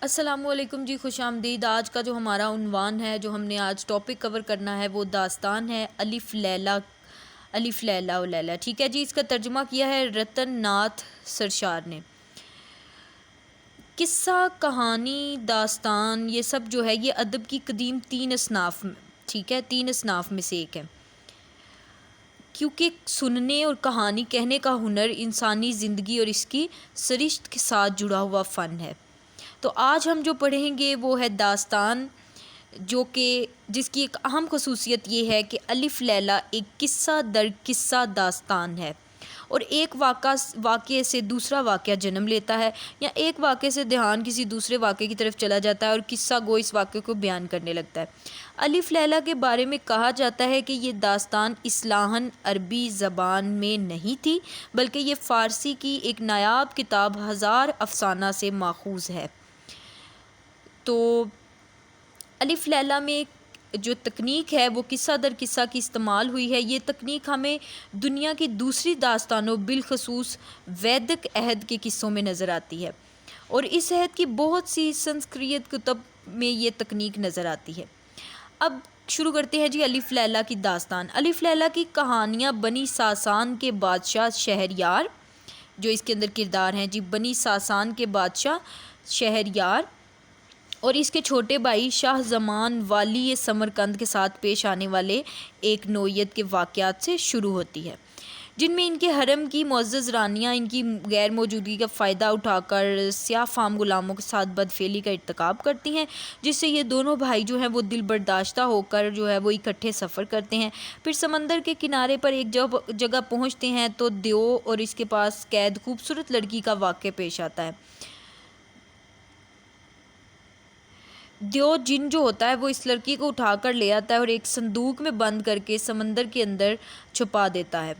السلام علیکم جی، خوش آمدید۔ آج کا جو ہمارا عنوان ہے، جو ہم نے آج ٹاپک کور کرنا ہے، وہ داستان ہے الف لیلا و لیلا۔ ٹھیک ہے جی، اس کا ترجمہ کیا ہے رتن ناتھ سرشار نے۔ قصہ، کہانی، داستان، یہ سب جو ہے یہ ادب کی قدیم تین اصناف میں سے ایک ہے، کیونکہ سننے اور کہانی کہنے کا ہنر انسانی زندگی اور اس کی سرشت کے ساتھ جڑا ہوا فن ہے۔ تو آج ہم جو پڑھیں گے وہ ہے داستان، جس کی ایک اہم خصوصیت یہ ہے کہ الف لیلا ایک قصہ در قصہ داستان ہے، اور ایک واقعے سے دوسرا واقعہ جنم لیتا ہے، یا ایک واقعے سے دھیان کسی دوسرے واقعے کی طرف چلا جاتا ہے اور قصہ گو اس واقعے کو بیان کرنے لگتا ہے۔ الف لیلا کے بارے میں کہا جاتا ہے کہ یہ داستان اصطلاحاً عربی زبان میں نہیں تھی، بلکہ یہ فارسی کی ایک نایاب کتاب ہزار افسانہ سے ماخوذ ہے۔ تو الف لیلا میں جو تکنیک ہے وہ قصہ در قصہ کی استعمال ہوئی ہے۔ یہ تکنیک ہمیں دنیا کی دوسری داستانوں بالخصوص ویدک عہد کے قصوں میں نظر آتی ہے، اور اس عہد کی بہت سی سنسکرت کتب میں یہ تکنیک نظر آتی ہے۔ اب شروع کرتے ہیں جی الف لیلا کی داستان۔ الف لیلا کی کہانیاں بنی ساسان کے بادشاہ شہریار، جو اس کے اندر کردار ہیں جی، بنی ساسان کے بادشاہ شہریار اور اس کے چھوٹے بھائی شاہ زمان والی سمرقند کے ساتھ پیش آنے والے ایک نوعیت کے واقعات سے شروع ہوتی ہے، جن میں ان کے حرم کی معزز رانیاں ان کی غیر موجودگی کا فائدہ اٹھا کر سیاہ فام غلاموں کے ساتھ بدفعلی کا ارتکاب کرتی ہیں، جس سے یہ دونوں بھائی جو ہیں وہ دل برداشتہ ہو کر جو ہے وہ اکٹھے سفر کرتے ہیں۔ پھر سمندر کے کنارے پر ایک جگہ پہنچتے ہیں تو دیو اور اس کے پاس قید خوبصورت لڑکی کا واقعہ پیش آتا ہے۔ دیو جن جو ہوتا ہے وہ اس لڑکی کو اٹھا کر لے آتا ہے اور ایک صندوق میں بند کر کے سمندر کے اندر چھپا دیتا ہے،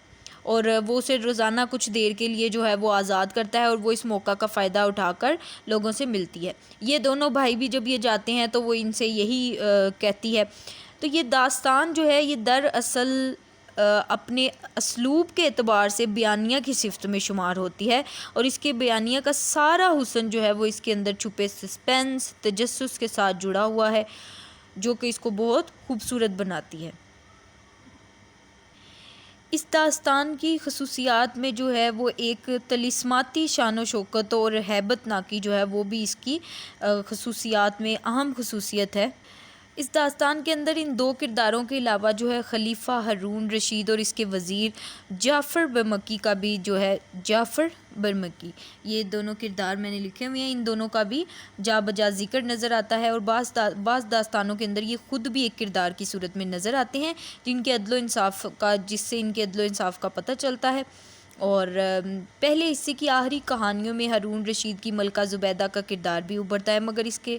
اور وہ اسے روزانہ کچھ دیر کے لیے جو ہے وہ آزاد کرتا ہے، اور وہ اس موقع کا فائدہ اٹھا کر لوگوں سے ملتی ہے۔ یہ دونوں بھائی بھی جب یہ جاتے ہیں تو وہ ان سے یہی کہتی ہے۔ تو یہ داستان جو ہے یہ دراصل اپنے اسلوب کے اعتبار سے بیانیہ کی صفت میں شمار ہوتی ہے، اور اس کے بیانیہ کا سارا حسن جو ہے وہ اس کے اندر چھپے سسپینس، تجسس کے ساتھ جڑا ہوا ہے، جو کہ اس کو بہت خوبصورت بناتی ہے۔ اس داستان کی خصوصیات میں جو ہے وہ ایک طلسماتی شان و شوکت اور ہیبت ناکی جو ہے وہ بھی اس کی خصوصیات میں اہم خصوصیت ہے۔ اس داستان کے اندر ان دو کرداروں کے علاوہ جو ہے خلیفہ ہارون رشید اور اس کے وزیر جعفر برمکی کا بھی جو ہے یہ دونوں کردار میں نے لکھے ہوئے ہیں، ان دونوں کا بھی جا بجا ذکر نظر آتا ہے، اور بعض داستانوں کے اندر یہ خود بھی ایک کردار کی صورت میں نظر آتے ہیں، جس سے ان کے عدل و انصاف کا پتہ چلتا ہے۔ اور پہلے حصے کی آخری کہانیوں میں ہارون رشید کی ملکہ زبیدہ کا کردار بھی ابھرتا ہے، مگر اس کے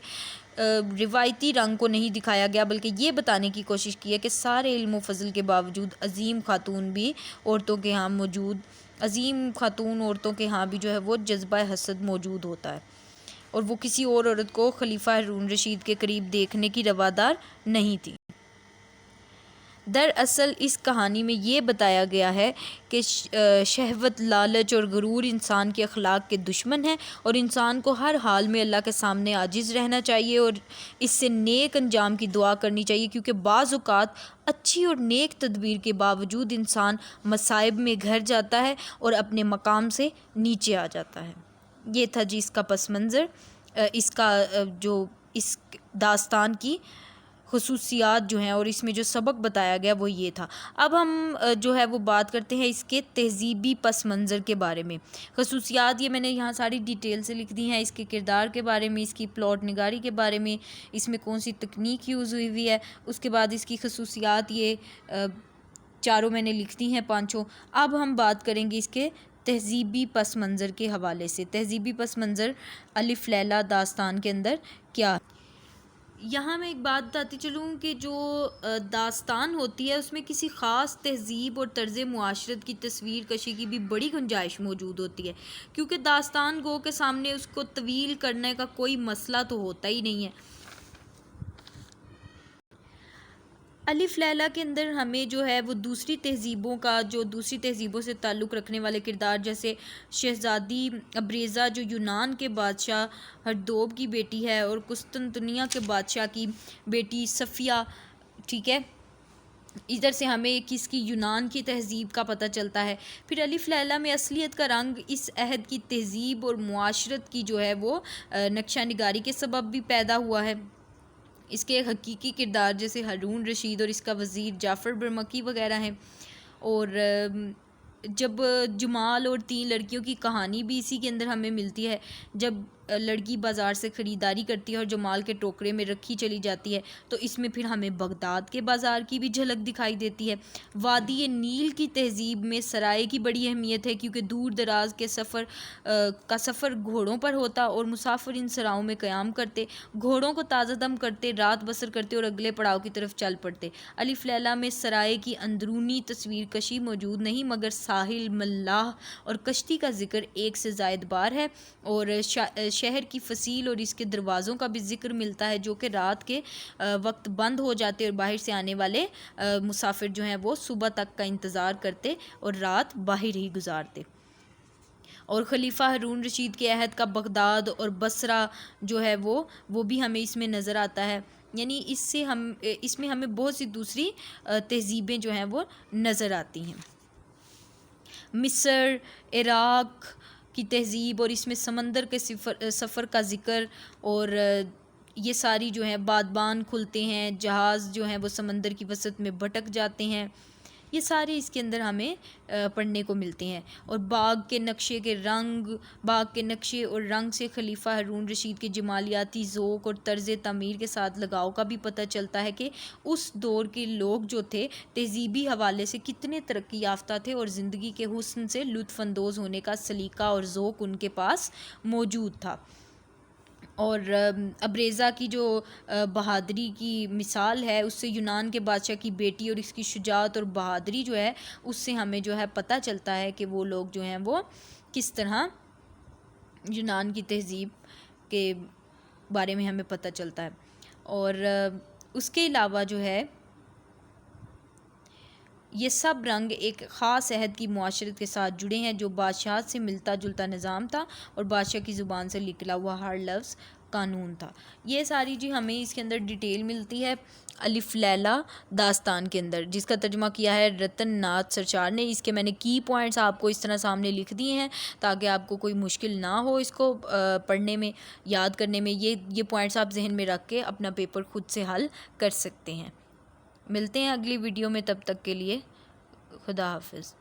روایتی رنگ کو نہیں دکھایا گیا، بلکہ یہ بتانے کی کوشش کی ہے کہ سارے علم و فضل کے باوجود عظیم خاتون عورتوں کے ہاں بھی جو ہے وہ جذبہ حسد موجود ہوتا ہے، اور وہ کسی اور عورت کو خلیفہ ہارون رشید کے قریب دیکھنے کی روادار نہیں تھی۔ دراصل اس کہانی میں یہ بتایا گیا ہے کہ شہوت، لالچ اور غرور انسان کے اخلاق کے دشمن ہیں، اور انسان کو ہر حال میں اللہ کے سامنے عاجز رہنا چاہیے اور اس سے نیک انجام کی دعا کرنی چاہیے، کیونکہ بعض اوقات اچھی اور نیک تدبیر کے باوجود انسان مصائب میں گھر جاتا ہے اور اپنے مقام سے نیچے آ جاتا ہے۔ یہ تھا جی اس کا پس منظر، اس داستان کی خصوصیات جو ہیں، اور اس میں جو سبق بتایا گیا وہ یہ تھا۔ اب ہم جو ہے وہ بات کرتے ہیں اس کے تہذیبی پس منظر کے بارے میں۔ خصوصیات یہ میں نے یہاں ساری ڈیٹیل سے لکھ دی ہیں، اس کے کردار کے بارے میں، اس کی پلاٹ نگاری کے بارے میں، اس میں کون سی تکنیک یوز ہوئی ہے، اس کے بعد اس کی خصوصیات یہ چاروں میں نے لکھ دی ہیں، پانچوں۔ اب ہم بات کریں گے اس کے تہذیبی پس منظر کے حوالے سے۔ تہذیبی پس منظر الف لیلا داستان کے اندر کیا ہے؟ یہاں میں ایک بات بتاتی چلوں کہ جو داستان ہوتی ہے اس میں کسی خاص تہذیب اور طرز معاشرت کی تصویر کشی کی بھی بڑی گنجائش موجود ہوتی ہے، کیونکہ داستان گو کے سامنے اس کو طویل کرنے کا کوئی مسئلہ تو ہوتا ہی نہیں ہے۔ الف لیلا کے اندر ہمیں جو ہے وہ دوسری تہذیبوں کا، جو دوسری تہذیبوں سے تعلق رکھنے والے کردار، جیسے شہزادی ابریزہ جو یونان کے بادشاہ ہردوب کی بیٹی ہے، اور قسطنطنیہ کے بادشاہ کی بیٹی صفیہ، ٹھیک ہے، ادھر سے ہمیں کس کی، یونان کی تہذیب کا پتہ چلتا ہے۔ پھر الف لیلا میں اصلیت کا رنگ اس عہد کی تہذیب اور معاشرت کی جو ہے وہ نقشہ نگاری کے سبب بھی پیدا ہوا ہے۔ اس کے حقیقی کردار جیسے ہارون رشید اور اس کا وزیر جعفر برمکی وغیرہ ہیں، اور جب جمال اور 3 لڑکیوں کی کہانی بھی اسی کے اندر ہمیں ملتی ہے، جب لڑکی بازار سے خریداری کرتی ہے اور جمال کے ٹوکرے میں رکھی چلی جاتی ہے، تو اس میں پھر ہمیں بغداد کے بازار کی بھی جھلک دکھائی دیتی ہے۔ وادی نیل کی تہذیب میں سرائے کی بڑی اہمیت ہے، کیونکہ دور دراز کے سفر گھوڑوں پر ہوتا اور مسافر ان سراؤں میں قیام کرتے، گھوڑوں کو تازہ دم کرتے، رات بسر کرتے اور اگلے پڑاؤ کی طرف چل پڑتے۔ الف لیلا میں سرائے کی اندرونی تصویر کشی موجود نہیں، مگر ساحل، ملاح اور کشتی کا ذکر ایک سے زائد بار ہے، اور شہر کی فصیل اور اس کے دروازوں کا بھی ذکر ملتا ہے، جو کہ رات کے وقت بند ہو جاتے اور باہر سے آنے والے مسافر جو ہیں وہ صبح تک کا انتظار کرتے اور رات باہر ہی گزارتے۔ اور خلیفہ ہارون رشید کے عہد کا بغداد اور بصرہ جو ہے وہ بھی ہمیں اس میں نظر آتا ہے، یعنی اس میں ہمیں بہت سی دوسری تہذیبیں جو ہیں وہ نظر آتی ہیں۔ مصر، عراق کی تہذیب اور اس میں سمندر کے سفر کا ذکر، اور یہ ساری جو ہیں بادبان کھلتے ہیں، جہاز جو ہیں وہ سمندر کی وسعت میں بھٹک جاتے ہیں، یہ سارے اس کے اندر ہمیں پڑھنے کو ملتے ہیں۔ اور باغ کے نقشے اور رنگ سے خلیفہ ہارون رشید کے جمالیاتی ذوق اور طرز تعمیر کے ساتھ لگاؤ کا بھی پتہ چلتا ہے کہ اس دور کے لوگ جو تھے تہذیبی حوالے سے کتنے ترقی یافتہ تھے، اور زندگی کے حسن سے لطف اندوز ہونے کا سلیقہ اور ذوق ان کے پاس موجود تھا۔ اور ابریزہ کی جو بہادری کی مثال ہے، اس سے یونان کے بادشاہ کی بیٹی اور اس کی شجاعت اور بہادری جو ہے، اس سے ہمیں جو ہے پتہ چلتا ہے کہ وہ لوگ جو ہیں وہ کس طرح، یونان کی تہذیب کے بارے میں ہمیں پتہ چلتا ہے۔ اور اس کے علاوہ جو ہے یہ سب رنگ ایک خاص عہد کی معاشرت کے ساتھ جڑے ہیں، جو بادشاہت سے ملتا جلتا نظام تھا اور بادشاہ کی زبان سے نکلا ہوا ہر لفظ قانون تھا۔ یہ ساری جی ہمیں اس کے اندر ڈیٹیل ملتی ہے الف لیلا داستان کے اندر، جس کا ترجمہ کیا ہے رتن ناتھ سرچار نے۔ اس کے میں نے کی پوائنٹس آپ کو اس طرح سامنے لکھ دیے ہیں تاکہ آپ کو کوئی مشکل نہ ہو اس کو پڑھنے میں، یاد کرنے میں۔ یہ پوائنٹس آپ ذہن میں رکھ کے اپنا پیپر خود سے حل کر سکتے ہیں۔ ملتے ہیں اگلی ویڈیو میں، تب تک کے لیے خدا حافظ۔